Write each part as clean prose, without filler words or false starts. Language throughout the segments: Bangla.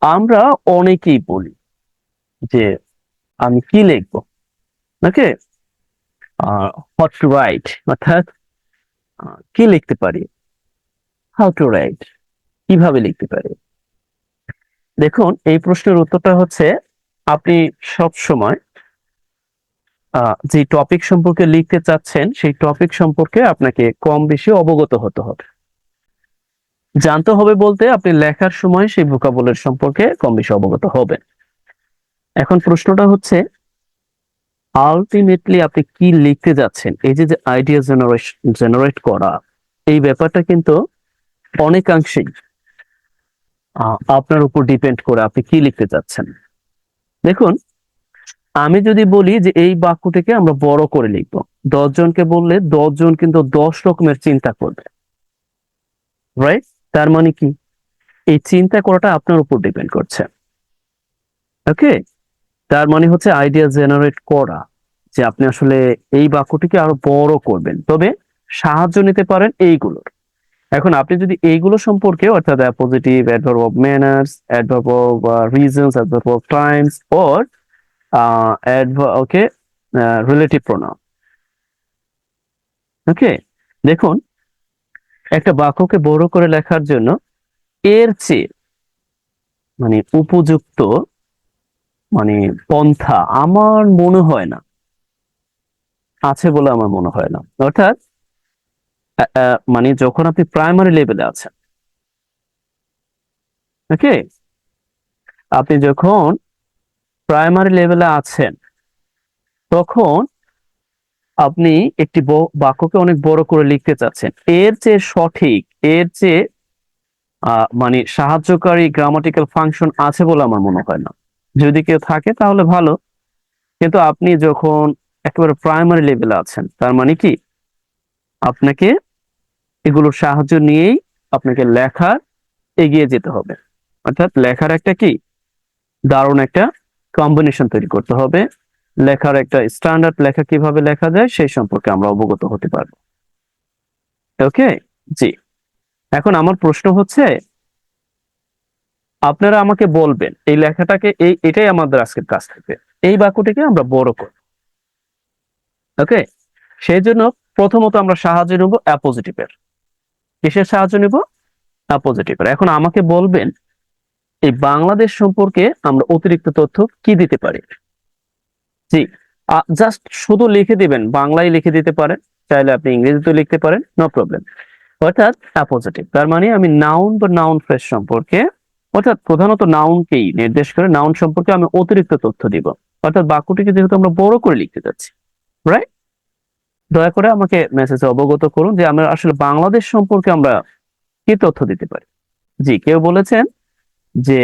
আমরা অনেকেই বলি যে আমি কি লিখবো, ওকে, হোয়াট টু রাইট, অর্থাৎ কি লিখতে পারি, হাউ টু রাইট, কিভাবে লিখতে পারি। দেখুন, এই প্রশ্নের উত্তরটা হচ্ছে আপনি সব সময় যে টপিক সম্পর্কে লিখতে চাচ্ছেন সেই টপিক সম্পর্কে আপনাকে কম বেশি অবগত হতে হবে। জানতে হবে বলতে আপনি লেখার সময় সেই ভোকাবুলারি সম্পর্কে কম বেশি অবগত হবেন। এখন প্রশ্নটা হচ্ছে আলটিমেটলি আপনি কি লিখতে যাচ্ছেন, এই যে যে আইডিয়া জেনারেট করা, এই ব্যাপারটা কিন্তু অনেকাংশেই আপনার উপর ডিপেন্ড করে আপনি কি লিখতে চাচ্ছেন। দেখুন, আমি যদি বলি যে এই বাক্যটিকে আমরা বড় করে লিখবো, 10 জনকে বললে 10 জন কিন্তু 10 রকমের চিন্তা করবে, রাইট? তার মানে কি, এই চিন্তা করাটা আপনার উপর ডিপেন্ড করছে। ওকে, তার মানে হচ্ছে আইডিয়া জেনারেট করা, যে আপনি আসলে এই বাক্যটিকে আরো বড় করবেন, তবে সাহায্য নিতে পারেন এইগুলোর। এখন আপনি যদি এইগুলো সম্পর্কে, অর্থাৎ positive, adverb of manners, adverb of reasons, adverb of times, or okay, relative pronoun. Okay, দেখুন, একটা বাক্যকে বড় করে লেখার জন্য এর চেয়ে মানে উপযুক্ত মানে পন্থা আমার মনে হয় না আছে বলে আমার মনে হয় না। অর্থাৎ মানে যখন আপনি প্রাইমারি লেভেলে আছেন, ওকে, আপনি যখন প্রাইমারি লেভেলে আছেন তখন আপনি একটি বাক্যকে অনেক বড় করে লিখতে চাচ্ছেন, এর চেয়ে সঠিক, এর চেয়ে মানে সাহায্যকারী গ্রামাটিক্যাল ফাংশন আছে বলে আমার মনে হয় না। যদি কেউ থাকে তাহলে ভালো, কিন্তু আপনি যখন একেবারে প্রাইমারি লেভেলে আছেন তার মানে কি আপনাকে এগুলোর সাহায্য নিয়েই আপনাকে লেখা এগিয়ে যেতে হবে। অর্থাৎ লেখার একটা কি দারুণ একটা কম্বিনেশন তৈরি করতে হবে, লেখার একটা স্ট্যান্ডার্ড লেখা কিভাবে লেখা যায় সেই সম্পর্কে আমরা অবগত হতে পারবো। ওকে, জি। এখন আমার প্রশ্ন হচ্ছে, আপনারা আমাকে বলবেন এই লেখাটাকে, এটাই আমাদের আজকের কাজ থাকবে, এই বাক্যটিকে আমরা বড় করব। ওকে, সেই জন্য প্রথমত আমরা সাহায্য নেব অ্যাপোজিটিভের। কিসের সাহায্য নেব? অ্যাপোজিটিভের। এখন আমাকে বলবেন এই বাংলাদেশ সম্পর্কে আমরা অতিরিক্ত তথ্য কি দিতে পারি। জি, জাস্ট শুধু লিখে দিবেন, বাংলায় লিখে দিতে পারেন, চাইলে আপনি ইংরেজিতে লিখতে পারেন, নো প্রবলেম। অর্থাৎ অ্যাপোজিটিভ, তার মানে আমি নাউন বা নাউন ফ্রেজ সম্পর্কে, অর্থাৎ প্রধানত নাউনকেই নির্দেশ করে নাউন সম্পর্কে আমি অতিরিক্ত তথ্য দিব। অর্থাৎ বাক্যটিকে যেহেতু আমরা বড় করে লিখতে যাচ্ছি, রাইট? দয়া করে আমাকে মেসেজে অবগত করুন যে আমরা আসলে বাংলাদেশ সম্পর্কে আমরা কি তথ্য দিতে পারি। জি, কেউ বলেছেন যে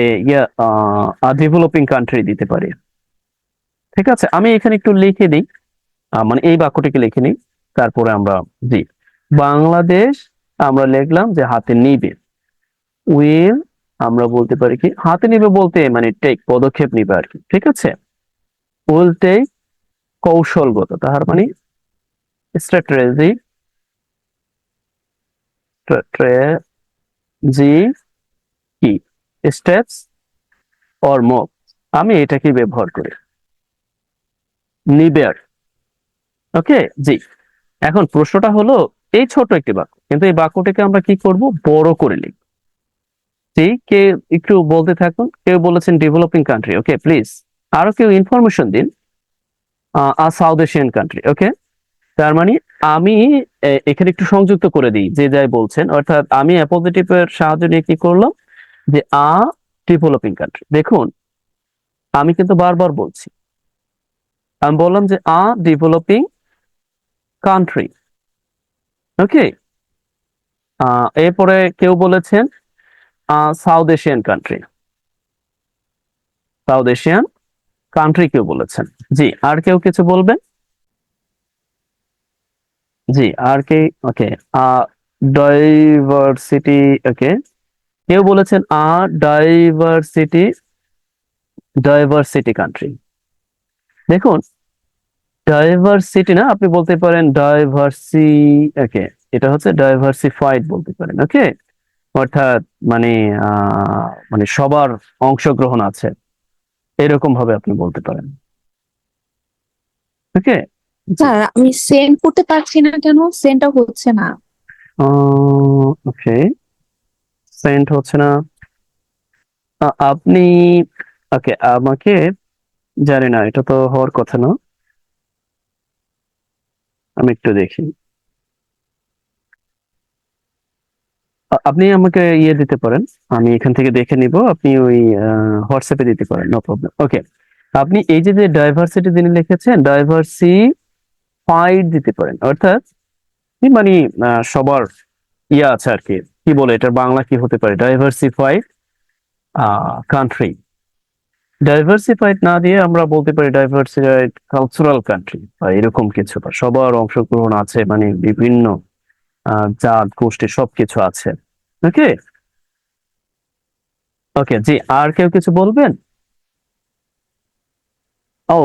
ডেভেলপিং কান্ট্রি দিতে পারি। ঠিক আছে, আমি এখানে একটু লিখে দিই, মানে এই বাক্যটিকে লিখে নিই, তারপরে আমরা, জি, বাংলাদেশ আমরা লিখলাম যে হাতে নিবে, উইল আমরা বলতে পারি কি হাতে নিবে বলতে মানে টেক পদক্ষেপ নিবে আর কি, ঠিক আছে। উইল টেক কৌশলগত, তাহার মানে স্ট্র্যাটেজি, জি, কি স্টেপস অর মুভ, আমি এটাকে ব্যবহার করি, নিবে আর। ওকে, জি। এখন প্রশ্নটা হলো, এই ছোট একটি বাক্য, কিন্তু এই বাক্যটাকে আমরা কি করব, বড় করে লিখব। জি, কে একটু বলতে থাকুন। কেউ বলেছেন ডেভেলপিং কান্ট্রি, ওকে প্লিজ। আরো কেউ ইনফরমেশন দিন, সাউথ এশিয়ান কান্ট্রি, ওকে। তার মানে আমি এখানে একটু সংযুক্ত করে দিই যে যাই বলছেন, অর্থাৎ আমি অ্যাপোজিটিভ এর সাহায্য নিয়ে কি করলাম, যে ডেভেলপিং কান্ট্রি। দেখুন, আমি কিন্তু বারবার বলছি, আমি বললাম যে ডেভেলপিং কান্ট্রি, ওকে। এরপরে কেউ বলেছেন south Asian country, south Asian country কেউ বলেছেন। জি, আর কেউ কিছু বলবেন? জি, আর কে? ওকে, ডাইভার্সিটি, ওকে। কেউ বলেছেন ডাইভার্সিটি, ডাইভার্সিটি কান্ট্রি। দেখুন, ডাইভার্সিটি না, আপনি বলতে পারেন ডাইভার্সি, ওকে, এটা হচ্ছে ডাইভার্সিফাইড বলতে পারেন, ওকে। অর্থাৎ মানে মানে সবার অংশগ্রহণ আছে, এরকম ভাবে আপনি বলতে পারেন। ওকে, জি। স্যার আমি সেন্ড করতে পারছি না কেন? সেন্ডটা হচ্ছে না। ওকে, সেন্ড হচ্ছে না। আপনি ওকে, আমাকে জানি না, এটা তো হওয়ার কথা না। আমি একটু দেখি। আপনি আমাকে ইয়ে দিতে পারেন, আমি এখান থেকে দেখে নিব, আপনি ওই হোয়াটসঅ্যাপে দিতে পারেন, নো প্রবলেম। ওকে, আপনি এই যে যে ডাইভার্সিটি যিনি লিখেছেন, ডাইভার্সিফাইড দিতে পারেন, অর্থাৎ কি মানে সবার ইয়ে আছে আর কি। কি বলে এটার বাংলা কি হতে পারে? Diversified country. ডাইভার্সিফাইড না দিয়ে আমরা বলতে পারি ডাইভার্সিফাইড কালচারাল কান্ট্রি, বা এরকম কিছু, বা সবার অংশগ্রহণ আছে, মানে বিভিন্ন জাত গোষ্ঠী সবকিছু আছে। ওকে, ওকে, জি। আর কেউ কিছু বলবেন? ও,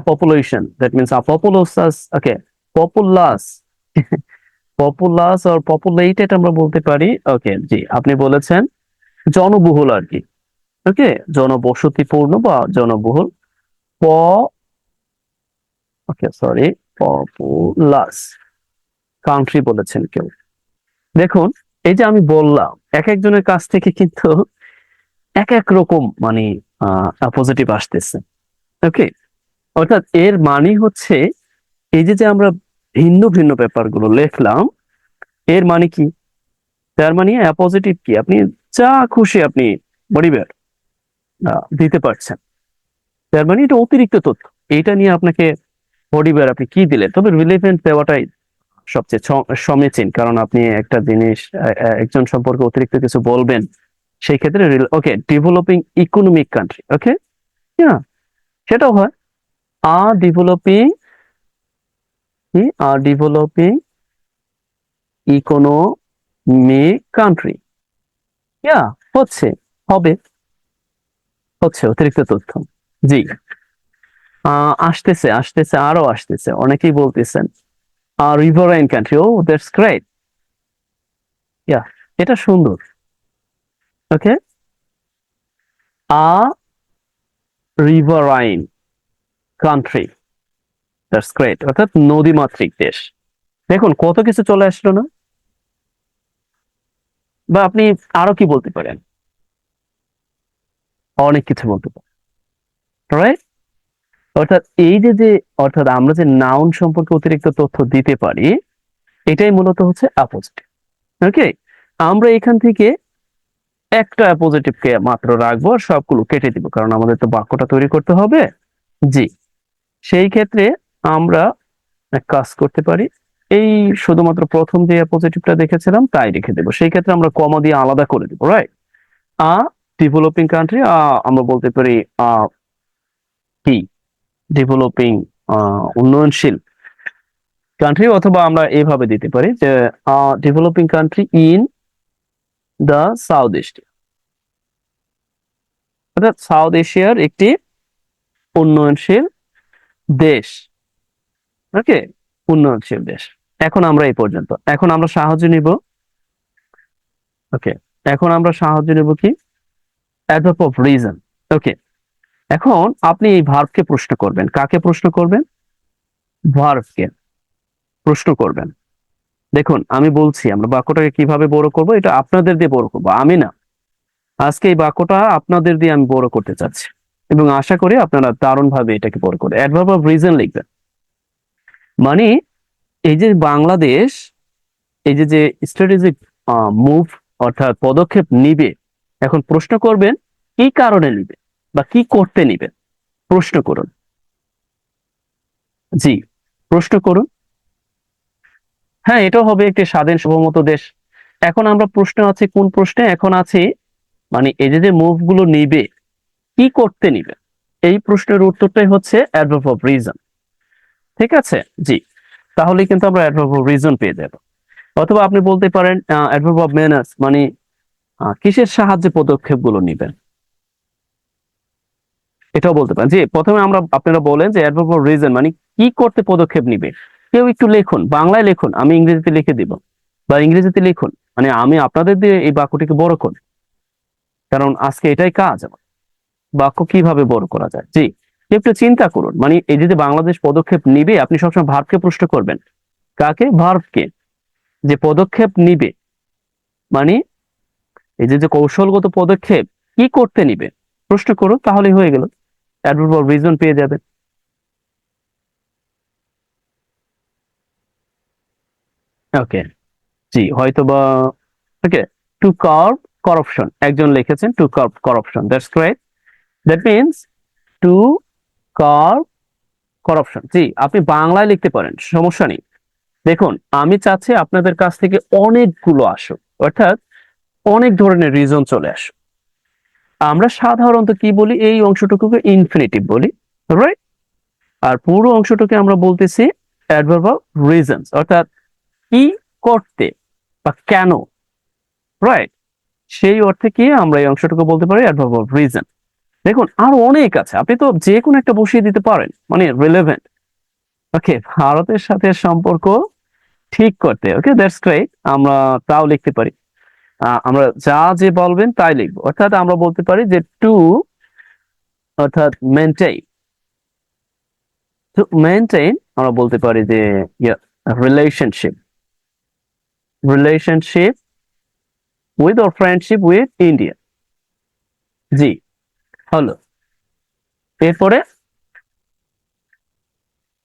population, that means populous. Okay, populous. Populous আর পপুলেটেড আমরা বলতে পারি। ওকে, জি, আপনি বলেছেন জনবহুল আর কি। ওকে, জনবসতিপূর্ণ বা জনবহুল। প ওকে, সরি, পপুলাস কান্ট্রি বলেছেন কেউ। দেখুন, এই যে আমি বললাম, এক একজনের কাছ থেকে কিন্তু এক এক রকম মানে পজিটিভ আসতেছে। ওকে, অর্থাৎ এর মানে হচ্ছে এই যে যে আমরা ভিন্ন ভিন্ন ব্যাপারগুলো লিখলাম, এর মানে কি? তার মানে পজিটিভ কি, আপনি যা খুশি আপনি পরিবার দিতে পারছেন। তার মানে এটা অতিরিক্ত তথ্য, এটা নিয়ে আপনাকে পরিবার আপনি কি দিলেন, তবে রিলেভেন্ট দেওয়াটাই সবচেয়ে সমীচীন, কারণ আপনি একটা জিনিস একজন সম্পর্কে অতিরিক্ত কিছু বলবেন, সেই ক্ষেত্রে okay, developing economic country. Okay, হ্যাঁ, সেটাও হয়। A developing developing economic country, yeah, হচ্ছে, হবে, হচ্ছে অতিরিক্ত তথ্য। জি, আসতেছে আসতেছে, আরো আসতেছে, অনেকেই বলতেছেন রিভারাইন কান্ট্রি। ও, দ্যাটস গ্রেট। ইয়া, এটা সুন্দর। Okay, a riverine country, that's great, অর্থাৎ নদীমাতৃক দেশ। দেখুন কত কিছু চলে আসলো না? বা আপনি আরো কি বলতে পারেন? অনেক কিছু বলতে পারেন, রাইট? অর্থাৎ এই যে যে অর্থাৎ আমরা যে নাউন সম্পর্কে অতিরিক্ত তথ্য দিতে পারি, এটাই মূলত হচ্ছে অ্যাপোজিটিভ। ওকে, আমরা এখান থেকে একটা অ্যাপোজিটিভ কে মাত্র রাখবো, আর সবগুলো কেটে দিব, কারণ আমাদের তো বাক্যটা তৈরি করতে হবে। জি, সেই ক্ষেত্রে আমরা এক কাজ করতে পারি, এই শুধুমাত্র প্রথম যে অ্যাপোজিটিভটা দেখেছিলাম তাই রেখে দেবো, সেই ক্ষেত্রে আমরা কমা দিয়ে আলাদা করে দেবো, রাইট? আ ডেভেলপিং কান্ট্রি, আমরা বলতে পারি কি, ডেভেলপিং উন্নয়নশীল কান্ট্রি, অথবা আমরা এভাবে দিতে পারি যে developing country in the south Asia, অর্থাৎ সাউথ এশিয়ার একটি উন্নয়নশীল দেশ। ওকে, উন্নয়নশীল দেশ। এখন আমরা এই পর্যন্ত, এখন আমরা সাহায্য নিব। ওকে, এখন আমরা সাহায্য নেব কি, অ্যাডভার্ব অফ রিজন। ওকে, এখন আপনি এই ভার্বকে প্রশ্ন করবেন, কাকে প্রশ্ন করবেন? ভার্বকে প্রশ্ন করবেন। দেখুন আমি বলছি, আমরা বাক্যটাকে কিভাবে বড় করব, এটা আপনাদের দিয়ে বড় করবো, আমি না। আজকে এই বাক্যটা আপনাদের দিয়ে আমি বড় করতে চাচ্ছি, এবং আশা করি আপনারা দারুণ ভাবে এটাকে বড় করে অ্যাডভার্ব অফ রিজন লিখবেন। মানে এই যে বাংলাদেশ, এই যে যে স্ট্র্যাটেজিক মুভ, অর্থাৎ পদক্ষেপ নিবে, এখন প্রশ্ন করবেন কি কারণে নিবে বা কি করতে নিবে, প্রশ্ন করুন। জি, প্রশ্ন করুন। হ্যাঁ, এটাও হবে একটি স্বাধীন সার্বভৌমত্ব দেশ। এখন আমরা প্রশ্ন আছে, কোন প্রশ্নে এখন আছি, মানে এই যে যে মুভ গুলো নিবে, কি করতে নিবে, এই প্রশ্নের উত্তরটাই হচ্ছে অ্যাডভার্ব অফ রিজন। ঠিক আছে, জি। তাহলে কিন্তু আমরা অ্যাডভার্ব অফ রিজন পেয়ে যাব। অথবা আপনি বলতে পারেন অ্যাডভার্ব অফ ম্যানার্স, মানে কিসের সাহায্যে পদক্ষেপ গুলো নিবেন, এটাও বলতে পারেন। জি, প্রথমে আমরা আপনারা বলেন যে অ্যাডভার্ব অফ রিজন মানে কি করতে পদক্ষেপ নিবে। কেউ একটু লিখুন, বাংলায় লিখুন, আমি ইংরেজিতে লিখে দিব, বা ইংরেজিতে লিখুন। মানে আমি আপনাদের দিয়ে এই বাক্যটিকে বড় করি, কারণ আজকে এটাই কাজ আমার। বাক্য কিভাবে বড় করা যায়। জি, একটু চিন্তা করুন, মানে এই যে বাংলাদেশ পদক্ষেপ নিবে, আপনি সবসময় ভার্বকে প্রশ্ন করবেন। কাকে? ভার্বকে। যে পদক্ষেপ নিবে, মানে এই যে কৌশলগত পদক্ষেপ কি করতে নিবে, প্রশ্ন করুন, তাহলেই হয়ে গেল। অ্যাডভার্ব অফ রিজন পেয়ে যাবেন। ওকে, জি, হয়তো বা ওকে, টু কার্ভ করাপশন, একজন লিখেছেন to curb corruption, that's great. That means to curb corruption. জি, আপনি বাংলায় লিখতে পারেন, সমস্যা নেই। দেখুন, আমি চাচ্ছি আপনাদের কাছ থেকে অনেকগুলো আসুক, অর্থাৎ অনেক ধরনের রিজন চলে আসুক। আমরা সাধারণত কি বলি, এই অংশটুকুকে ইনফিনিটিভ বলি, রাইট? আর পুরো অংশটুকে আমরা বলতেছি অ্যাডভার্ব অফ রিজনস, অর্থাৎ কি করতে বা কেন, রাইট? সেই অর্থে কি আমরা এই অংশটুকু বলতে পারি অ্যাডভার্ব অফ রিজন। দেখুন, আরো অনেক আছে, আপনি তো যে কোনো একটা বসিয়ে দিতে পারেন, মানে রিলেভেন্ট। ওকে, ভারতের সাথে সম্পর্ক ঠিক করতে, ওকে, দ্যাটস গ্রেট, আমরা তাও লিখতে পারি। আমরা যা যে বলবেন তাই লিখবো, অর্থাৎ আমরা বলতে পারি যে টু, অর্থাৎ মেনটেইন। তো মেনটেইন আমরা বলতে পারি যে relationship, relationship with or friendship with India. জি, হলো। এরপরে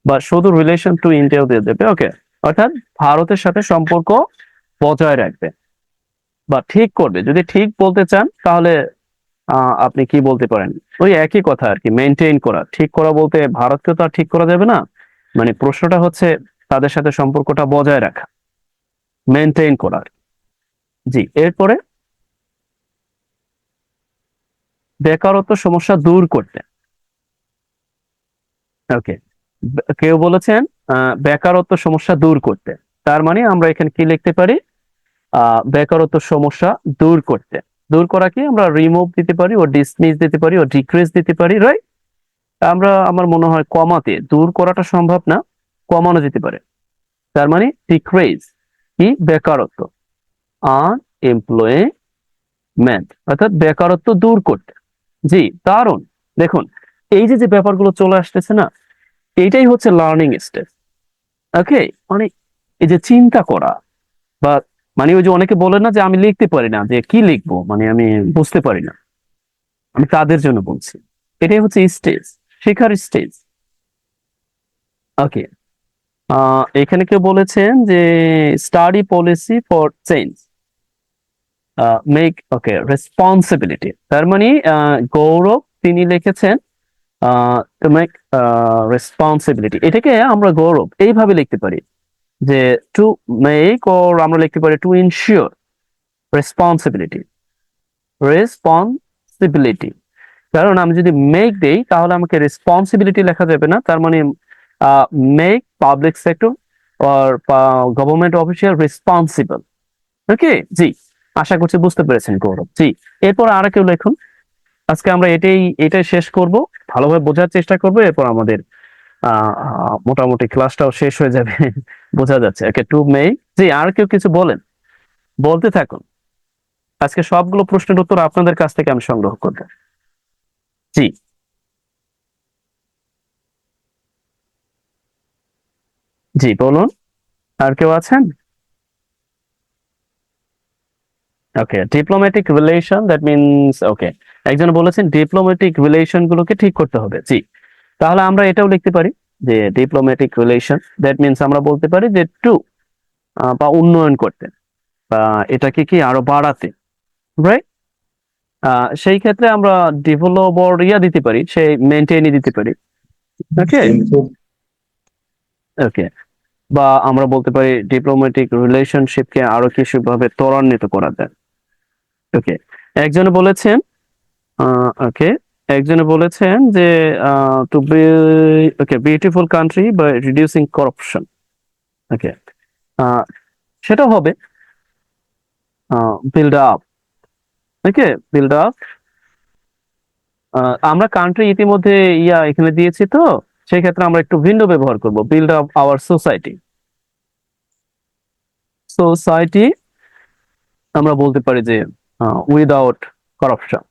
বা শুধু রিলেশন টু ইন্ডিয়াও দিয়ে দেবে, ওকে, অর্থাৎ ভারতের সাথে সম্পর্ক বজায় রাখবে বা ঠিক করবে। যদি ঠিক বলতে চান তাহলে আপনি কি বলতে পারেন, ওই একই কথা আর কি, মেনটেইন করা। ঠিক করা বলতে ভারতকে তো আর ঠিক করা যাবে না, মানে প্রশ্নটা হচ্ছে তাদের সাথে সম্পর্কটা বজায় রাখা, মেনটেইন করা। জি, এরপরে বেকারত্ব সমস্যা দূর করতে। ওকে, কেউ বলেছেন বেকারত্ব সমস্যা দূর করতে, তার মানে আমরা এখানে কি লিখতে পারি, বেকারত্ব সমস্যা দূর করতে। দূর করা কি আমরা রিমুভ দিতে পারি, ও ডিসমিস দিতে পারি, ও ডিক্রিজ দিতে পারি, রাইট? আমরা, আমার মনে হয় কমাতে, দূর করাটা সম্ভব না, কমানো যেতে পারে। তার মানে ডিক্রিজ কি, বেকারত্ব, আনএমপ্লয়মেন্ট, অর্থাৎ বেকারত্ব দূর করতে। জি, দারুণ। দেখুন, এই যে যে ব্যাপারগুলো চলে আসতেছে না, এইটাই হচ্ছে লার্নিং স্টেজ। ওকে, মানে এই যে চিন্তা করা, বা মানে ওই যে অনেকে বলে না যে আমি লিখতে পারি না, যে কি লিখবো, মানে আমি বুঝতে পারি না, আমি তাদের জন্য বলছি। এটাই হচ্ছে স্টেজ, শেখার স্টেজ। ওকে, এখানে কেউ বলেছেন যে study policy for change, make, okay, responsibility. তার মানে গৌরব তিনি লিখেছেন টু মেক রেসপন্সিবিলিটি, এটাকে আমরা গৌরব এইভাবে লিখতে পারি যে টু মেক, ওর আমরা লিখতে পারি টু ইনশিওর রেসপন্সিবিলিটি, রেসপন্সিবিলিটি। কারণ আমি যদি মেক দেই তাহলে আমাকে রেসপন্সিবিলিটি লেখা যাবে না, তার মানে make public sector or government official responsible. Okay, জি, আশা করছি বুঝতে পেরেছেন গৌরব। জি, এরপর আর কেউ লিখুন। আজকে আমরা এটাই শেষ করব, ভালোভাবে বোঝার চেষ্টা করব, এরপর আমাদের মোটামুটি ক্লাসটাও শেষ হয়ে যাবে বোঝা যাচ্ছে। ওকে, টু মেক। জি, আর কেউ কিছু বলেন, বলতে থাকুন। আজকে সবগুলো প্রশ্নের উত্তর আপনাদের কাছ থেকে আমি সংগ্রহ করব। জি, জি, বলুন, আর কেউ আছেন? ওকে, ডিপ্লোম্যাটিক রিলেশন, দ্যাট মিনস, ওকে, একজন বলেছেন ডিপ্লোম্যাটিক রিলেশন গুলোকে ঠিক করতে হবে। জি, তাহলে আমরা এটাও লিখতে পারি যে ডিপ্লোম্যাটিক রিলেশন, দ্যাট মিনস আমরা বলতে পারি যে টু, বা উন্নয়ন করতে, বা এটাকে কি আরো বাড়াতে, রাইট? সেই ক্ষেত্রে আমরা ডেভেলপ অর ইয়া দিতে পারি, সেই মেনটেনই দিতে পারি। ওকে, ওকে, বা আমরা বলতে পারি ডিপ্লোম্যাটিক রিলেশনশিপকে আরো কিছু ভাবে ত্বরান্বিত করা যায়। ওকে, একজনে বলেছেন, ওকে, একজনে বলেছেন যে to be, okay, beautiful country by reducing corruption. Okay, সেটা হবে build up. Okay, build up. আমরা কান্ট্রি ইতিমধ্যে এখানে দিয়েছি, তো সেই ক্ষেত্রে আমরা একটু ভিন্ন ব্যবহার করব, build up our society, society আমরা বলতে পারি যে উইদাউট করাপশন।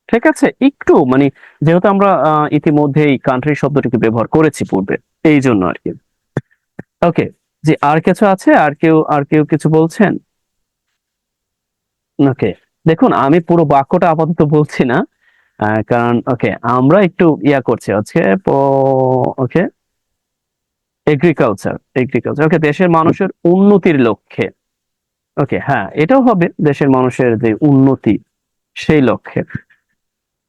ঠিক আছে, একটু মানে যেহেতু আমরা ইতিমধ্যেই কান্ট্রি শব্দটিকে ব্যবহার করেছি পূর্বে, এই জন্য আর কি। ওকে, যে আর কিছু আছে, আর কেউ কিছু বলছেন? ওকে, দেখুন আমি পুরো বাক্যটা আপাতত বলছি না, কারণ ওকে আমরা একটু ইয়া করছি হচ্ছে। ওকে, এগ্রিকালচার ওকে, দেশের মানুষের উন্নতির লক্ষ্যে। ওকে, হ্যাঁ এটাও হবে দেশের মানুষের যে উন্নতি সেই লক্ষ্যে।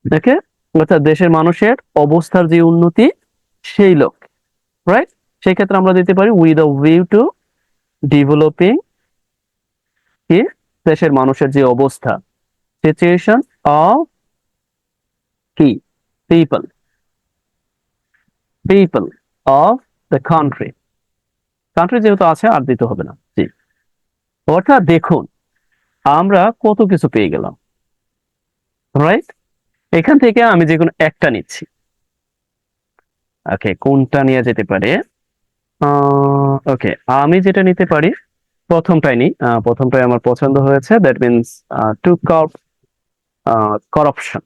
ওকে, অর্থাৎ দেশের মানুষের অবস্থার যে উন্নতি সেই লক্ষ্যে, রাইট? সেই ক্ষেত্রে আমরা দিতে পারি with a view to developing কি, দেশের মানুষের যে অবস্থা, সিচুয়েশন অফ কি, people people of the country. Country যেহেতু আছে আর দিতে হবে না, জি। অর্থাৎ দেখুন আমরা কত কিছু পেয়ে গেলাম, রাইট? এখান থেকে আমি যে কোনো একটা নিচ্ছি। ওকে, কোনটা নিয়ে যেতে পারে? ওকে, আমি যেটা নিতে পারি প্রথমটাই নিই। প্রথমটাই আমার পছন্দ হয়েছে, that means to curb corruption.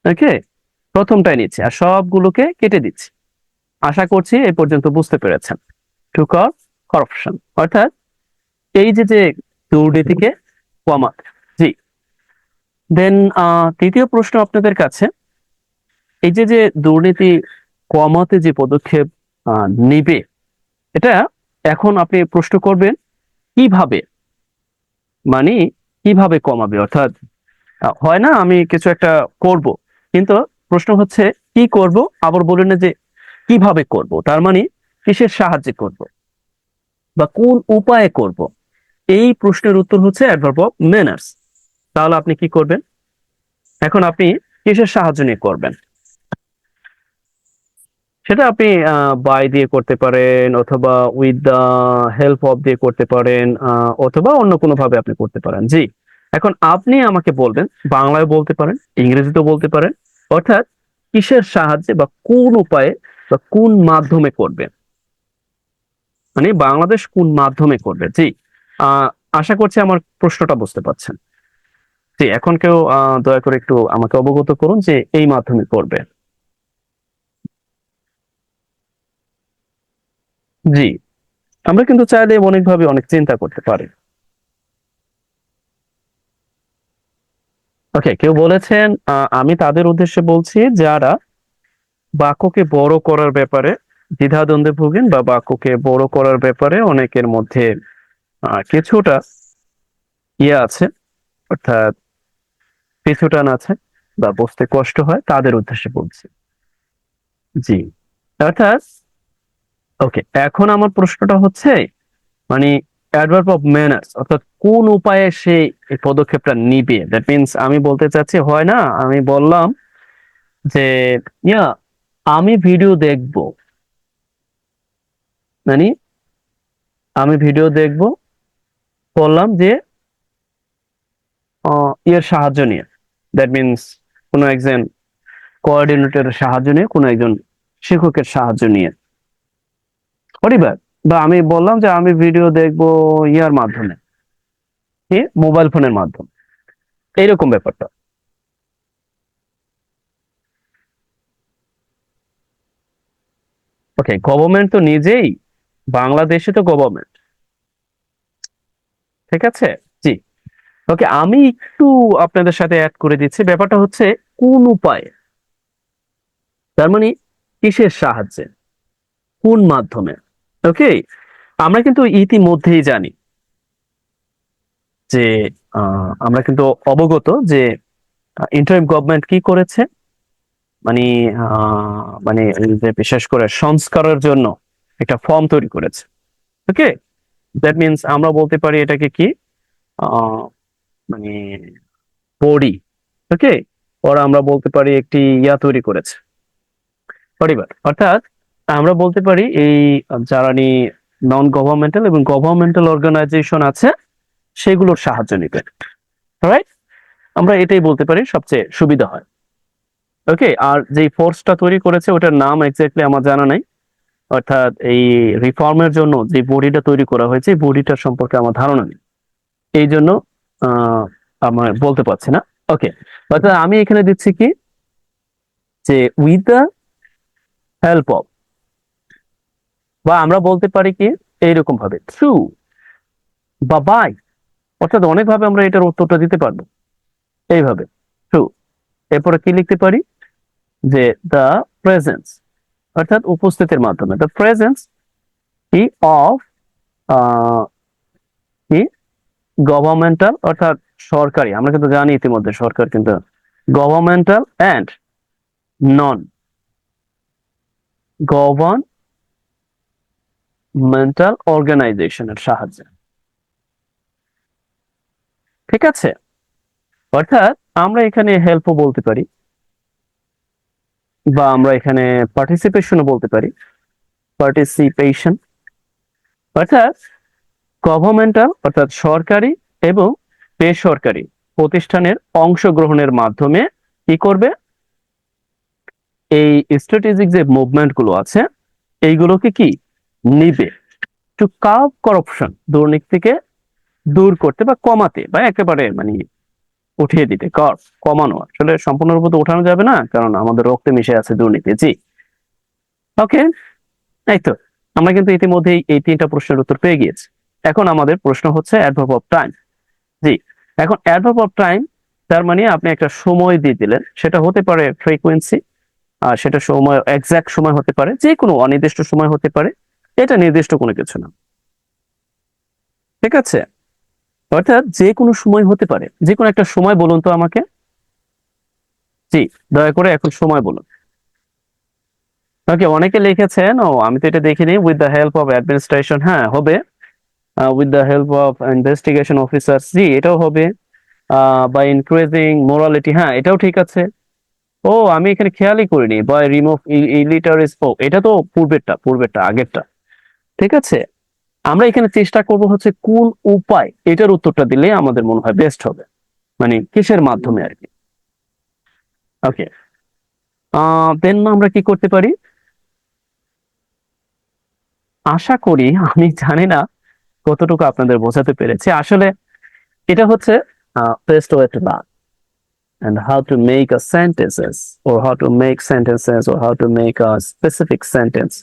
Okay, প্রথমটাই নিচ্ছি আর সবগুলোকে কেটে দিচ্ছি। আশা করছি এই পর্যন্ত বুঝতে পেরেছেন। টু কার্ব করাপশন অর্থাৎ এই যে যে দুর্নীতিকে কমাতে, জি। দেন তৃতীয় প্রশ্ন আপনাদের কাছে, এই যে যে দুর্নীতি কমাতে যে পদক্ষেপ নিবে, এটা এখন আপনি প্রশ্ন করবেন কিভাবে, মানে কিভাবে কমাবে। অর্থাৎ হয় না আমি কিছু একটা করব, কিন্তু প্রশ্ন হচ্ছে কি করব, আবার বলেন না যে কিভাবে করব, তার মানে কিসের সাহায্যে করব বা কোন উপায়ে করব। এই প্রশ্নের উত্তর হচ্ছে অ্যাডভার্ব অফ ম্যানার্স। তাহলে আপনি কি করবেন? এখন আপনি কিসের সাহায্য নিয়ে করবেন, সেটা আপনি বাই দিয়ে করতে পারেন, অথবা উইথ দা হেল্প অফ দিয়ে করতে পারেন, অথবা অন্য কোনো ভাবে আপনি করতে পারেন, জি। এখন আপনি আমাকে বলবেন, বাংলায় বলতে পারেন, ইংরেজিতেও বলতে পারেন, অর্থাৎ কিসের সাহায্যে বা কোন উপায়ে বা কোন মাধ্যমে করবেন, মানে বাংলাদেশ কোন মাধ্যমে করবে, জি। আহ আশা করছি আমার প্রশ্নটা বুঝতে পারছেন। জি, এখন কেউ দয়া করে একটু আমাকে অবগত করুন যে এই মাধ্যমে করবে। জি, আমরা কিন্তু চাইলে অনেকভাবে অনেক চিন্তা করতে পারি। ওকে, কেউ বলেছেন আমি তাদের উদ্দেশ্যে বলছি যারা বাক্যকে বড় করার ব্যাপারে দ্বিধাদ্বন্দ্বে ভোগেন, বা বাক্যকে বড় করার ব্যাপারে অনেকের মধ্যে কিছুটা ইয়ে আছে, অর্থাৎ পিছুটান আছে বা বুঝতে কষ্ট হয়, তাদের উদ্দেশ্যে বলছি, জি। অর্থাৎ ওকে, এখন আমার প্রশ্নটা হচ্ছে মানে অ্যাডভার্ব অফ ম্যানার্স, অর্থাৎ কোন উপায়ে সে এই পদক্ষেপটা নিবে। দ্যাট মিনস আমি বলতে চাচ্ছি, হয় না আমি বললাম যে ইয়া আমি ভিডিও দেখব, মানে আমি ভিডিও দেখব, বললাম যে ইয়ের সাহায্য নিয়ে, দ্যাট মিনস কোনো একজন কোঅর্ডিনেটরের সাহায্য নিয়ে, কোনো একজন শিক্ষকের সাহায্য নিয়ে, পরিবার। বা আমি বললাম যে আমি ভিডিও দেখব ইয়ার মাধ্যমে, কি, মোবাইল ফোনের মাধ্যমে, এইরকম ব্যাপারটা। ওকে, গভর্নমেন্ট তো নিজেই, বাংলাদেশে তো গভর্নমেন্ট, ঠিক আছে, জি। ওকে, আমি একটু আপনাদের সাথে অ্যাড করে দিচ্ছি, ব্যাপারটা হচ্ছে কোন উপায়ে, তার মানে কিসের সাহায্যে, কোন মাধ্যমে। ওকে, আমরা কিন্তু ইতিমধ্যেই জানি যে আমরা কিন্তু অবগত যে ইন্টারিম গভর্নমেন্ট কি করেছে, মানে মানে এই যে বিশেষ করে সংস্কারের জন্য একটা ফর্ম তৈরি করেছে। ওকে, দ্যাট মিনস আমরা বলতে পারি এটাকে কি, আহ, মানে বডি। ওকে, ওরা আমরা বলতে পারি একটি ইয়া তৈরি করেছে, পরিবার। অর্থাৎ আমরা বলতে পারি এই যারা নন গভর্নমেন্টাল এবং গভর্নমেন্টাল অর্গানাইজেশন আছে সেগুলোর সাহায্য নিবে, রাইট? আমরা এটাই বলতে পারি, সবচেয়ে সুবিধা হয়। ওকে, আর যে ফোর্সটা তৈরি করেছে ওটার নাম এক্স্যাক্টলি আমার জানা নাই, অর্থাৎ এই রিফর্মের জন্য যে বডিটা তৈরি করা হয়েছে এই বডিটার সম্পর্কে আমার ধারণা নেই। এই জন্য আমার বলতে পারছি না। ওকে, অর্থাৎ আমি এখানে দিচ্ছি কি, যে উইথ দ্য হেল্প অফ, বা আমরা বলতে পারি কি এইরকম ভাবে থ্রু বা বাই, অর্থাৎ অনেকভাবে আমরা এটার উত্তরটা দিতে পারবো এইভাবে, থ্রু। এরপরে কি লিখতে পারি, যে দ্য প্রেজেন্স, অর্থাৎ উপস্থিতির মাধ্যমে, দ্য প্রেজেন্স কি অফ কি গভর্নমেন্টাল, অর্থাৎ সরকারি, আমরা কিন্তু জানি ইতিমধ্যে সরকার কিন্তু গভর্নমেন্টাল অ্যান্ড নন গভর্নমেন্টাল অর্গানাইজেশনের সাহায্যে। ঠিক আছে, অর্থাৎ আমরা এখানে হেল্পও বলতে পারি, বা আমরা এখানে পার্টিসিপেশনও বলতে পারি, পার্টিসিপেশন, অর্থাৎ গভর্নমেন্টাল অর্থাৎ সরকারি এবং বেসরকারি প্রতিষ্ঠানের অংশগ্রহণের মাধ্যমে কি করবে, এই স্ট্র্যাটেজিক যে মুভমেন্ট গুলো আছে এইগুলোকে কি নিবে, টু কার্ভ করাপশন, দুর্নীতিকে দূর করতে বা কমাতে, বা একেবারে মানে উঠিয়ে দিতে, কার্ভ কমানো, আসলে সম্পূর্ণরূপে তো উঠানো যাবে না, কারণ আমাদের রক্তে মিশে আছে দুর্নীতি। জি, ওকে, এই তো আমরা কিন্তু ইতিমধ্যেই এই তিনটা প্রশ্নের উত্তর পেয়ে গিয়েছি। এখন আমাদের প্রশ্ন হচ্ছে অ্যাডভার্ব অফ টাইম। জি, এখন অ্যাডভার্ব অফ টাইম, তার মানে আপনি একটা সময় দিয়ে দিলেন, সেটা হতে পারে ফ্রিকোয়েন্সি, আর সেটা সময় এক্সাক্ট সময় হতে পারে, যে কোনো অনির্দিষ্ট সময় হতে পারে, এটা নির্দিষ্ট কোনো কিছু না। ঠিক আছে, অর্থাৎ যে কোনো সময় হতে পারে, যে কোনো একটা সময় বলুন তো আমাকে। জি, দয়া করে এখন সময় বলুন। ওকে, অনেকে লিখেছেন, ও আমি তো এটা দেখিনি, with the help of administration, হ্যাঁ হবে, with the help of investigation officer, জি এটাও হবে, বাই ইনক্রিজিং মোরালিটি, হ্যাঁ এটাও ঠিক আছে। ও আমি এখানে খেয়ালই করিনি, বাই রিমুভ ইলিটারিস, ও এটা তো পূর্বেরটা আগেরটা। ঠিক আছে, আমরা এখানে চেষ্টা করব হচ্ছে কোন উপায়, এটার উত্তরটা দিলে আমাদের মনে হয় বেস্ট হবে, মানে কিসের মাধ্যমে আর কি। ওকে, দেন আমরা কি করতে পারি, আশা করি, আমি জানি না কতটুকু আপনাদের বোঝাতে পেরেছি আসলে। এটা হচ্ছে best way to learn and how to make a sentences, or how to make sentences, or how to make a specific sentence,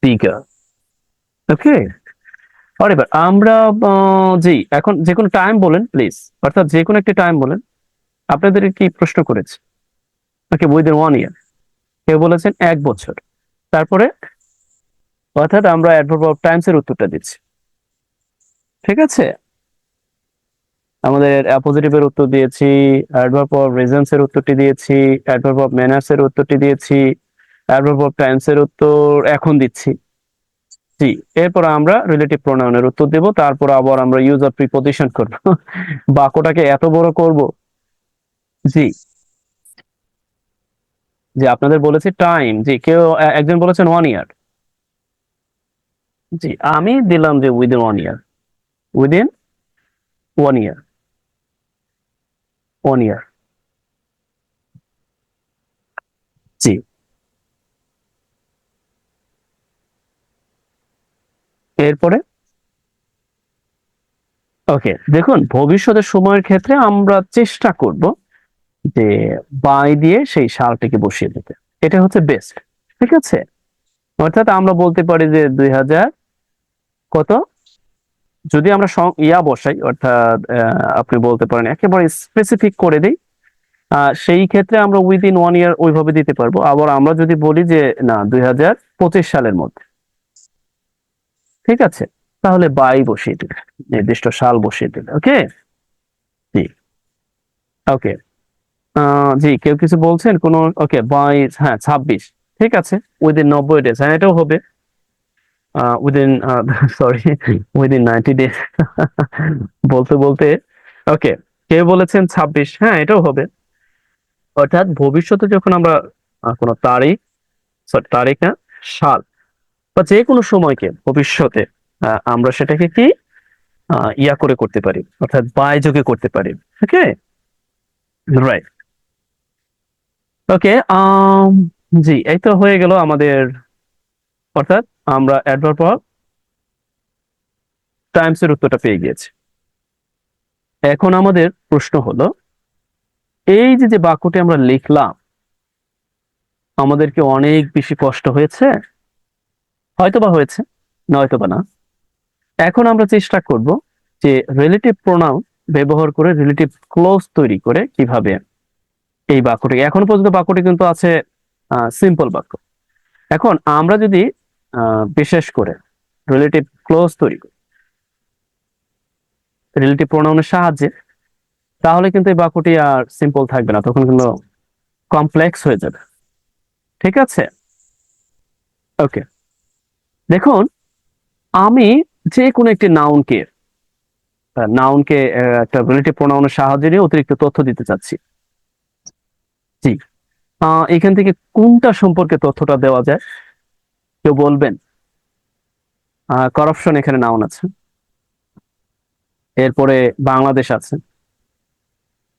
bigger. ওকে, আর এবার আমরা জি এখন যে কোনো টাইম বলেন প্লিজ, অর্থাৎ যে কোনো একটা টাইম বলেন। আপনাদের কি প্রশ্ন করেছে, ওকে উইদিন 1 ইয়ার, কেউ বলেছেন 1 বছর, তারপরে অর্থাৎ আমরা অ্যাডভার্ব অফ টাইমস এর উত্তরটা দিচ্ছি। ঠিক আছে, আমাদের পজিটিভ এর উত্তর দিয়েছি, অ্যাডভার্ব অফ রিজনস এর উত্তরটি দিয়েছি, অ্যাডভার্ব অফ ম্যানার্স এর উত্তরটি দিয়েছি, অ্যাডভার্ব অফ টাইমস এর উত্তর এখন দিচ্ছি। জি, এরপর আমরা রিলেটিভ প্রোনাউনের উত্তর দেব, তারপর আবার আমরা ইউজ অফ প্রিপজিশন করব। বাক্যটাকে এত বড় করব। জি, যে আপনাদের বলেছে টাইম, জি কেউ একজন বলেছেন 1 ইয়ার, জি আমি দিলাম যে উইদিন 1 ইয়ার, উইদিন 1 ইয়ার, 1 ইয়ার, জি এরপরে। ওকে, দেখুন ভবিষ্যতের সময়ের ক্ষেত্রে আমরা চেষ্টা করব যে বাই দিয়ে সেই সালটিকে বসিয়ে দিতে, এটা হচ্ছে বেস্ট। ঠিক আছে, অর্থাৎ আমরা বলতে পারি যে 2000 কত, যদি আমরা বসাই, অর্থাৎ আপনি বলতে পারেন একেবারে স্পেসিফিক করে দিই, সেই ক্ষেত্রে আমরা উইদিন 1 ইয়ার ওইভাবে দিতে পারবো। আবার আমরা যদি বলি যে না 2025 সালের মধ্যে, ঠিক আছে, তাহলে বাই বসিয়ে দিলে, নির্দিষ্ট সাল বসিয়ে দিলে। ওকে, জি ওকে, জি কেউ কিছু বলছেন কোন, ওকে বাই, হ্যাঁ 26, ঠিক আছে, উইদিন 90 ডেজ, হ্যাঁ এটাও হবে, উইদিন সরি উইদিন 90 ডেজ, বলতে বলতে। ওকে, কেউ বলেছেন 26, হ্যাঁ এটাও হবে, অর্থাৎ ভবিষ্যতে যখন আমরা কোনো তারিখ, সরি তারিখ না, সাল বা যে কোনো সময়কে ভবিষ্যতে আমরা সেটাকে কি ইয়া করে করতে পারি, অর্থাৎ বাই যোগে করতে পারি। ওকে, রাইট, ওকে, জি এই তো হয়ে গেল আমাদের, অর্থাৎ আমরা অ্যাডভার্ব অফ টাইমস এর উত্তরটা পেয়ে গিয়েছি। এখন আমাদের প্রশ্ন হলো, এই যে যে বাক্যটি আমরা লিখলাম, আমাদেরকে অনেক বেশি কষ্ট হয়েছে? হয়তোবা হয়েছে, নয়তোবা না। এখন আমরা চেষ্টা করব যে রিলেটিভ প্রোনাউন ব্যবহার করে রিলেটিভ ক্লোজ তৈরি করে কিভাবে এই বাক্যটি, এখন পর্যন্ত বাক্যটি কিন্তু আছে সিম্পল বাক্য। এখন আমরা যদি বিশেষ করে রিলেটিভ ক্লোজ তৈরি করি রিলেটিভ প্রোনাউনের সাহায্যে, তাহলে কিন্তু এই বাক্যটি আর সিম্পল থাকবে না, তখন কিন্তু কমপ্লেক্স হয়ে যাবে। ঠিক আছে, ওকে। দেখুন, আমি যে কোনো একটি নাউনকে একটা রিলেটিভ প্রোনাউনের সাহায্যে নিয়ে অতিরিক্ত তথ্য দিতে চাচ্ছি। জি, এখান থেকে কোনটা সম্পর্কে তথ্যটা দেওয়া যায়, কেউ বলবেন? করাপশন এখানে নাউন আছে, এরপরে বাংলাদেশ আছে,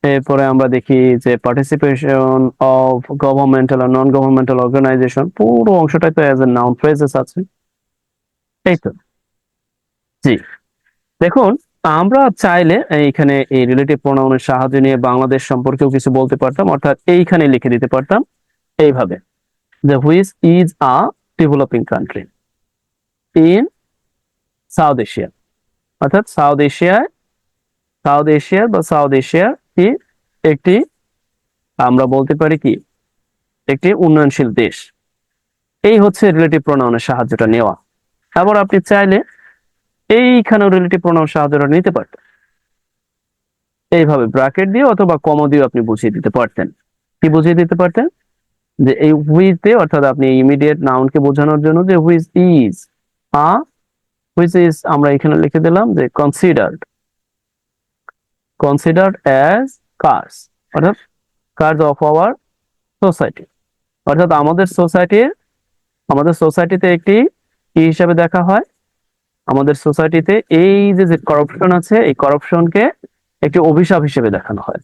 এরপরে আমরা দেখি যে পার্টিসিপেশন অফ গভর্নমেন্টাল আর নন গভর্নমেন্টাল অর্গানাইজেশন, পুরো অংশটাই তো অ্যাজ এ নাউন ফ্রেজেস আছে, এই তো। জি, দেখুন, আমরা চাইলে এইখানে এই রিলেটিভ প্রোনাউনের সাহায্য নিয়ে বাংলাদেশ সম্পর্কেও কিছু বলতে পারতাম, অর্থাৎ এইখানে লিখে দিতে পারতাম এইভাবে, যে which is a developing country in south Asia, অর্থাৎ সাউথ এশিয়া কি একটি, আমরা বলতে পারি কি, একটি উন্নয়নশীল দেশ। এই হচ্ছে রিলেটিভ প্রোনাউনের সাহায্যটা নেওয়া। আবার আপনি চাইলে এইখানেও রিলেটিভ প্রোনাউন সাহায্যটা নিতে পারতেন, এইভাবে ব্র্যাকেট দিয়ে অথবা কমা দিয়ে আপনি বুঝিয়ে দিতে পারতেন। কি বুঝিয়ে দিতে পারতেন? যে এই হুইচ দিয়ে, অর্থাৎ আপনি ইমিডিয়েট নাউনকে বোঝানোর জন্য যে আ হুইচ ইজ আমরা এখানে লিখে দিলাম যে কনসিডার্ড অ্যাজ কার্স, অর্থাৎ কার্স অফ আওয়ার সোসাইটি, অর্থাৎ আমাদের সোসাইটিতে একটি কি হিসাবে দেখা হয়, আমাদের সোসাইটিতে এই যে যে করাপশন আছে, এই করাপশনকে একটি অভিশাপ হিসেবে দেখানো হয়।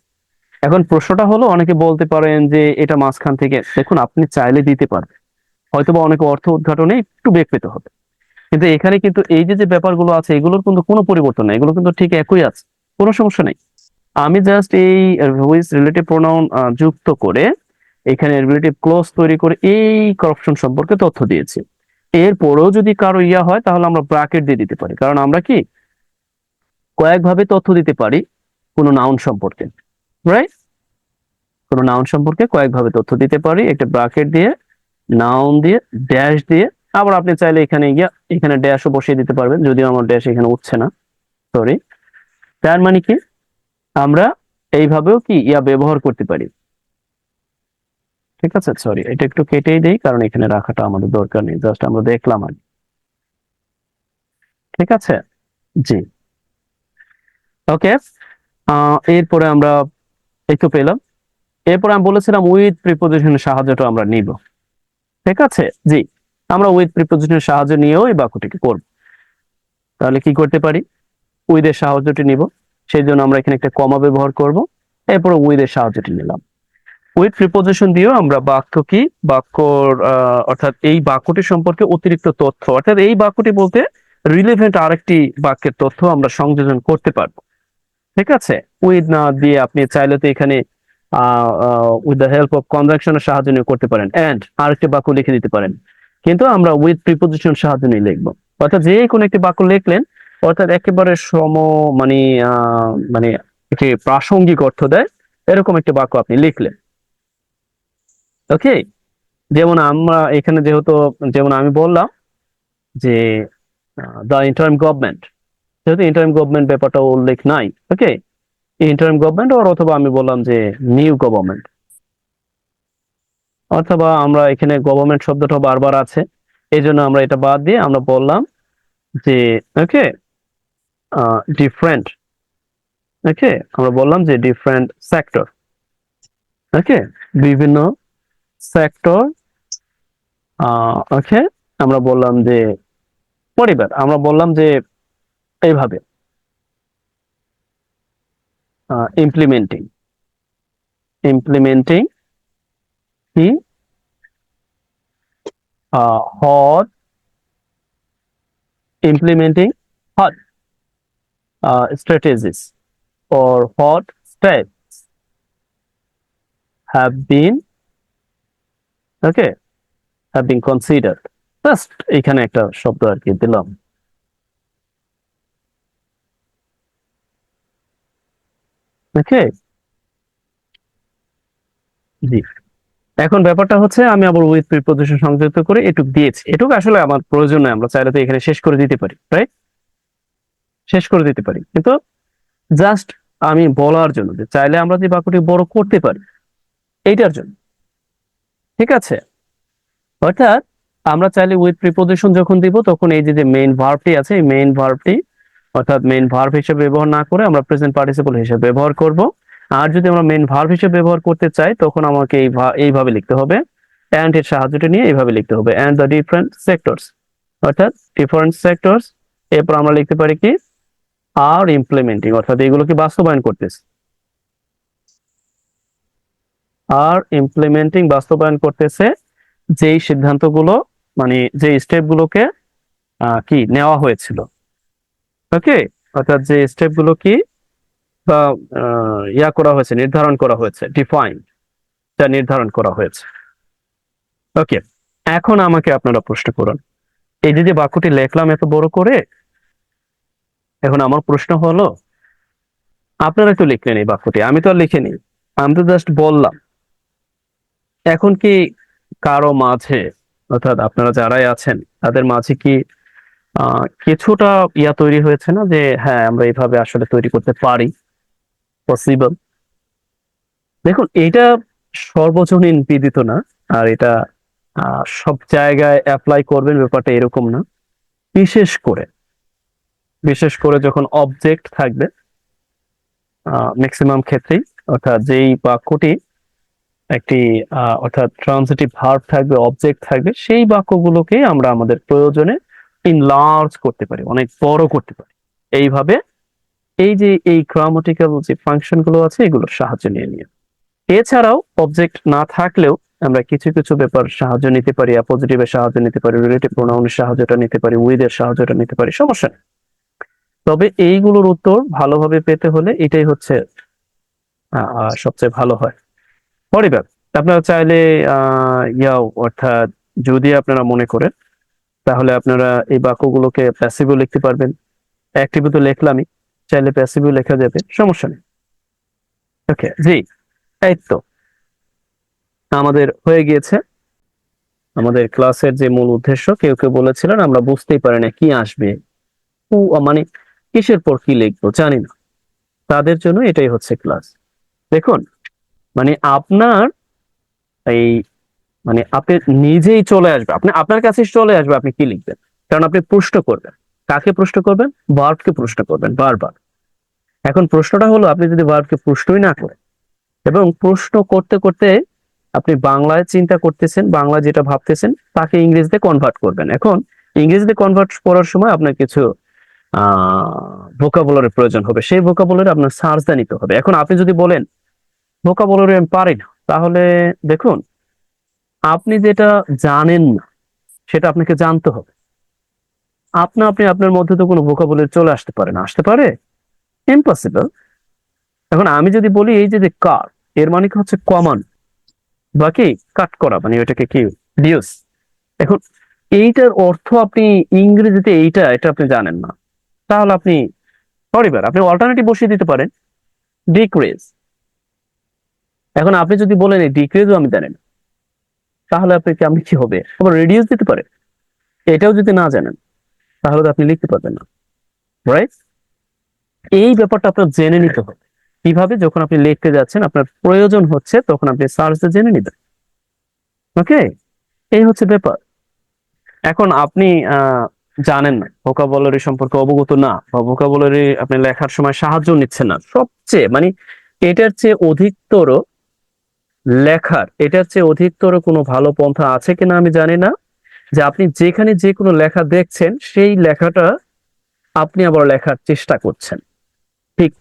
এখন প্রশ্নটা হলো, অনেকে বলতে পারেন যে এটা মাঝখান থেকে, দেখুন আপনি চাইলে দিতে পারবেন, হয়তোবা অনেকে অর্থ উদ্ঘাটনে একটু বেগ পেতে হবে, কিন্তু এখানে কিন্তু এই যে যে ব্যাপারগুলো আছে এগুলোর কিন্তু কোনো পরিবর্তন নেই, এগুলো কিন্তু ঠিক একই আছে, কোনো সমস্যা নেই। আমি জাস্ট এই হুইচ রিলেটিভ প্রোনাউন যুক্ত করে এখানে রিলেটিভ ক্লোজ তৈরি করে এই করাপশন সম্পর্কে তথ্য দিয়েছি। এরপরেও যদি কারো ইয়া হয়, তাহলে আমরা ব্র্যাকেট দিয়ে দিতে পারি, কারণ আমরা কি কয়েকভাবে তথ্য দিতে পারি কোনো নাউন সম্পর্কে, রাইট? কোনো নাউন সম্পর্কে কয়েকভাবে তথ্য দিতে পারি, একটা ব্র্যাকেট দিয়ে, নাউন দিয়ে, ড্যাশ দিয়ে, আবার আপনি চাইলে এখানে গিয়ে এখানে ড্যাশও বসিয়ে দিতে পারবেন, যদিও আমার ড্যাশ এখানে উঠছে না, সরি। তার মানে কি, আমরা এইভাবেও কি ইয়া ব্যবহার করতে পারি। ঠিক আছে, সরি, এটা একটু কেটেই দেই, কারণ এখানে রাখাটা আমাদের দরকার নেই, জাস্ট আমরা দেখলাম আর কি। ঠিক আছে, জি, ওকে। এরপরে আমরা একটু পেলাম, এরপরে আমি বলেছিলাম উইথ প্রিপোজিশনের সাহায্যটা আমরা নিব। ঠিক আছে, জি, আমরা উইথ প্রিপোজিশনের সাহায্য নিয়েও এই বাক্যটিকে করব। তাহলে কি করতে পারি, উইথ এর সাহায্যটি নিব, সেই জন্য আমরা এখানে একটা কমা ব্যবহার করব, এরপরে উইথ এর সাহায্যটি নিলাম। উইথ প্রিপোজিশন দিয়েও আমরা বাক্যর অর্থাৎ এই বাক্যটি সম্পর্কে অতিরিক্ত তথ্য, অর্থাৎ এই বাক্যটি বলতে রিলেভেন্ট আরেকটি বাক্যের তথ্য আমরা সংযোজন করতে পারবো। ঠিক আছে, উইথ না দিয়ে আপনি চাইলে তো এখানে উইথ দ্য হেল্প অফ কনজাংশনের সাহায্য নিয়ে করতে পারেন, এন্ড আরেকটি বাক্য লিখে দিতে পারেন, কিন্তু আমরা উইথ প্রিপোজিশন সাহায্য নিয়ে লিখবো। অর্থাৎ যে কোনো একটি বাক্য লিখলেন, অর্থাৎ একেবারে মানে মানে একটি প্রাসঙ্গিক অর্থ দেয় এরকম একটি বাক্য আপনি লিখলেন। ওকে, যেমন আমরা এখানে যেমন আমি বললাম যে দ্য ইন্টারিম গভর্নমেন্ট, যেহেতু ইন্টারিম গভর্নমেন্ট ব্যাপারটা উল্লেখ নাই, ওকে, ইন্টারিম গভর্নমেন্ট অথবা আমি বললাম যে নিউ গভর্নমেন্ট, অথবা আমরা এখানে গভর্নমেন্ট শব্দটা বারবার আছে, এই জন্য আমরা এটা বাদ দিয়ে আমরা বললাম যে ওকে ডিফারেন্ট, ওকে, আমরা বললাম যে ডিফারেন্ট সেক্টর, ওকে, বিভিন্ন সেক্টর, ওকে, আমরা বললাম যে পরিবার, আমরা বললাম যে এইভাবে ইমপ্লিমেন্টিং কি hot, implementing hot, strategies or what steps have been okay have been considered. Just এখানে একটা শব্দ আর কি দিলাম। ওকে, জি। এখন ব্যাপারটা হচ্ছে আমি আবার উইথ প্রিপোজিশন সংযুক্ত করে এটুক দিয়েছি। এটুক আসলে আমার প্রয়োজন নয়, আমরা চাইলে তো এখানে শেষ করে দিতে পারি, রাইট? শেষ করে দিতে পারি, কিন্তু জাস্ট আমি বলার জন্য যে চাইলে আমরা যে বাক্যটি বড় করতে পারি এইটার জন্য, ঠিক আছে? অর্থাৎ আমরা চাইলে উইথ প্রিপোজিশন যখন দিব তখন এই যে মেইন ভার্বটি আছে, এই মেইন ভার্বটি অর্থাৎ মেইন ভার্ব হিসেবে ব্যবহার না করে আমরা প্রেজেন্ট পার্টিসিপল হিসেবে ব্যবহার করব। আর যদি আমরা মেইন ভার্ব হিসেবে ব্যবহার করতে চাই তখন আমাকে এইভাবে লিখতে হবে, অ্যান্ড এর সাহায্যটা নিয়ে এইভাবে লিখতে হবে, অ্যান্ড দ্য ডিফারেন্ট সেক্টরস, অর্থাৎ ডিফারেন্ট সেক্টরস। এরপর আমরা লিখতে পারি কি, আর ইমপ্লিমেন্টিং, অর্থাৎ এগুলোকে বাস্তবায়ন করতেছে, আর ইমপ্লিমেন্টিং বাস্তবায়ন করতেছে যেই সিদ্ধান্তগুলো মানে যে স্টেপগুলোকে কি নেওয়া হয়েছিল। ওকে, অর্থাৎ যে স্টেপগুলো কি বা ইয়া করা হয়েছে, নির্ধারণ করা হয়েছে, ডিফাইন, যা নির্ধারণ করা হয়েছে। ওকে, এখন আমাকে আপনারা প্রশ্ন করুন, এই যে বাক্যটি লেখলাম এত বড় করে, এখন আমার প্রশ্ন হলো আপনারা তো লিখলেন এই বাক্যটি, আমি তো আর লিখিনি, আমি তো জাস্ট বললাম। এখন কি কারো মাঝে অর্থাৎ আপনারা যারাই আছেন তাদের মাঝে কি কিছুটা ইয়া তৈরি হয়েছে না যে হ্যাঁ আমরা এইভাবে আসলে তৈরি করতে পারি, পসিবল? দেখুন, এটা সর্বজনীন বিদিত না, আর এটা সব জায়গায় অ্যাপ্লাই করবেন ব্যাপারটা এরকম না। বিশেষ করে যখন অবজেক্ট থাকবে ম্যাক্সিমাম ক্ষেত্রেই, অর্থাৎ যেই বাক্যটি একটি অর্থাৎ ট্রান্সিটিভ ভার্ব থাকবে, অবজেক্ট থাকবে, সেই বাক্যগুলোকে আমরা আমাদের প্রয়োজনে ইনলার্জ করতে পারি, অনেক বড় করতে পারি এইভাবে। এই যে এই গ্রামাটিক্যাল যে ফাংশন গুলো আছে এগুলোর সাহায্য নিয়ে এছাড়াও অবজেক্ট না থাকলেও আমরা কিছু কিছু ব্যাপার সাহায্য নিতে পারি, পজিটিভের সাহায্য নিতে পারি, রিলেটিভ প্রোনাউনের সাহায্যটা নিতে পারি, উইথ এর সাহায্যটা নিতে পারি, সমস্যা নেই। তবে এইগুলোর উত্তর ভালোভাবে পেতে হলে এটাই হচ্ছে সবচেয়ে ভালো হয়। পরিবার, আপনারা চাইলে ইয়াও অর্থাৎ যদি আপনারা মনে করেন তাহলে আপনারা এই বাক্যগুলোকে প্যাসিভও লিখতে পারবেন, অ্যাক্টিভও তো লিখলামই, চাইলে প্যাসিভও লেখা যাবে, সমস্যা নেই। ওকে, জি, এই তো আমাদের হয়ে গিয়েছে আমাদের ক্লাসের যে মূল উদ্দেশ্য। কেউ কেউ বলেছিলেন আমরা বুঝতেই পারি না কি আসবে, মানে কিসের পর কি লিখবো জানি না, তাদের জন্য এটাই হচ্ছে ক্লাস। দেখুন, মানে আপনার এই মানে আপনি নিজেই চলে আসবে, আপনার কাছে চলে আসবে আপনি কি লিখবেন, কারণ আপনি প্রশ্ন করবেন। কাকে প্রশ্ন করবেন? ভার্বকে প্রশ্ন করবেন বারবার। এখন প্রশ্নটা হলো, আপনি যদি ভার্বকে প্রশ্নই না করেন এবং প্রশ্ন করতে করতে আপনি বাংলায় চিন্তা করতেছেন, বাংলা যেটা ভাবতেছেন তাকে ইংরেজিতে কনভার্ট করবেন। এখন ইংরেজিতে কনভার্ট করার সময় আপনার কিছু ভোকাবুলারির প্রয়োজন হবে, সেই ভোকাবুলারি আপনার সার্চ দিয়ে নিতে হবে। এখন আপনি যদি বলেন ভোকাবুলারি আমি পারি না, তাহলে দেখুন আপনি যেটা জানেন না সেটা আপনাকে জানতে হবে। আপনি আপনার মধ্যে তো কোনো ভোকাবুলারি চলে আসতে পারে না, আসতে পারে? ইম্পসিবল। এখন আমি যদি বলি এই যে কার, এর মানে কি হচ্ছে কমন, বাকি কাট করা, মানে ওইটাকে কি ডিউস। এখন এইটার অর্থ আপনি ইংরেজিতে এটা আপনি জানেন না, তাহলে আপনি পরিবার আপনি অল্টারনেটিভ বসিয়ে দিতে পারেন, ডিক্রিজ। এখন আপনি যদি বলেন এই ডিক্রিজও আমি জানি না, তাহলে আপনি কি হবে, আবার রিডিউস দিতে পারে। এটাও যদি না জানেন তাহলে তো আপনি লিখতে পারবেন না, রাইট? এই ব্যাপারটা আপনার জেনে নিতে হবে। কিভাবে? যখন আপনি লিখতে যাচ্ছেন আপনার প্রয়োজন হচ্ছে তখন আপনি সার্চে জেনে নিবেন। ওকে, এই হচ্ছে ব্যাপার। এখন আপনি জানেন না, ভোকাবুলারি সম্পর্কে অবগত না, বা ভোকাবুলারি আপনি লেখার সময় সাহায্য নিচ্ছেন না, সবচেয়ে মানে এটার চেয়ে অধিকতর কোনো ভালো পন্থা আছে কিনা আমি জানি না, যে আপনি যেখানে যে কোনো লেখা দেখছেন সেই লেখাটা আপনি আবার লেখার চেষ্টা করছেন, ঠিক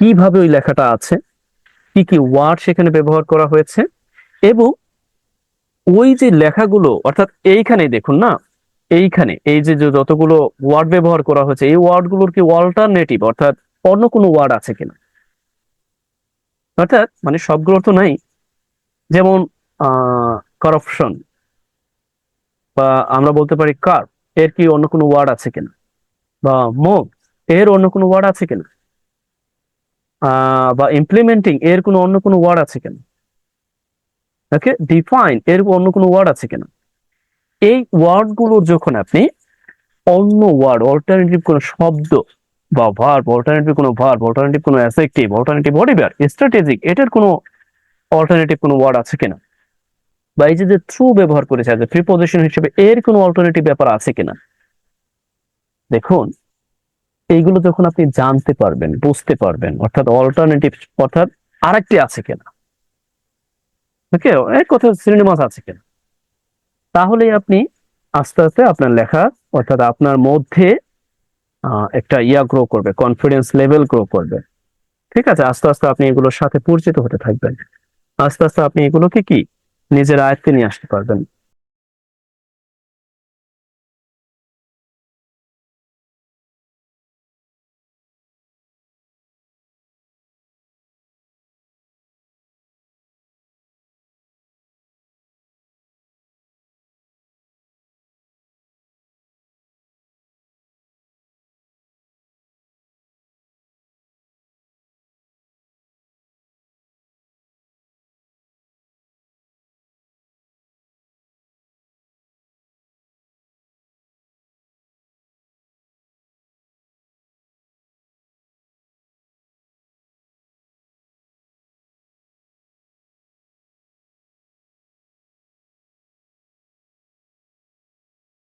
কিভাবে ওই লেখাটা আছে, কি কি ওয়ার্ড সেখানে ব্যবহার করা হয়েছে, এবং ওই যে লেখাগুলো অর্থাৎ এইখানে দেখুন না, এইখানে এই যে যে যতগুলো ওয়ার্ড ব্যবহার করা হয়েছে এই ওয়ার্ডগুলোর কি অল্টারনেটিভ অর্থাৎ অন্য কোনো ওয়ার্ড আছে কিনা, অর্থাৎ মানে সবগুলোর তো নাই। যেমন করাপশন বা আমরা বলতে পারি কার, এর কি অন্য কোনো ওয়ার্ড আছে কিনা, বা মোব এর অন্য কোনো ওয়ার্ড আছে কিনা, বা ইমপ্লিমেন্টিং এর কোনো অন্য কোনো ওয়ার্ড আছে কিনা, ওকে, ডিফাইন এর অন্য কোনো ওয়ার্ড আছে কিনা। এই ওয়ার্ড গুলো যখন আপনি অন্য ওয়ার্ড অল্টারনেটিভ কোনো শব্দ বা ভার্ব অল্টারনেটিভ কোনো অ্যাডজেক্টিভ অল্টারনেটিভ হোয়াটএভার স্ট্র্যাটেজিক এটার কোনো অল্টারনেটিভ কোনো ওয়ার্ড আছে কিনা, বা এই যে থ্রু ব্যবহার করেছে যে প্রিপোজিশন হিসেবে এর কোনো অল্টারনেটিভ ব্যাপার আছে কিনা। দেখুন এইগুলো যখন আপনি জানতে পারবেন বুঝতে পারবেন অর্থাৎ অল্টারনেটিভ অর্থাৎ আরেকটি আছে কিনা, ওকে, এক কথা সিনোনিমাস আছে কিনা, তাহলে আপনি আস্তে আস্তে আপনার লেখা অর্থাৎ আপনার মধ্যে একটা গ্রো করবে, কনফিডেন্স লেভেল গ্রো করবে। ঠিক আছে, আস্তে আস্তে আপনি এগুলোর সাথে পরিচিত হতে থাকবেন, আস্তে আস্তে আপনি এগুলোকে কি নিজের আয়ত্তে নিয়ে আসতে পারবেন।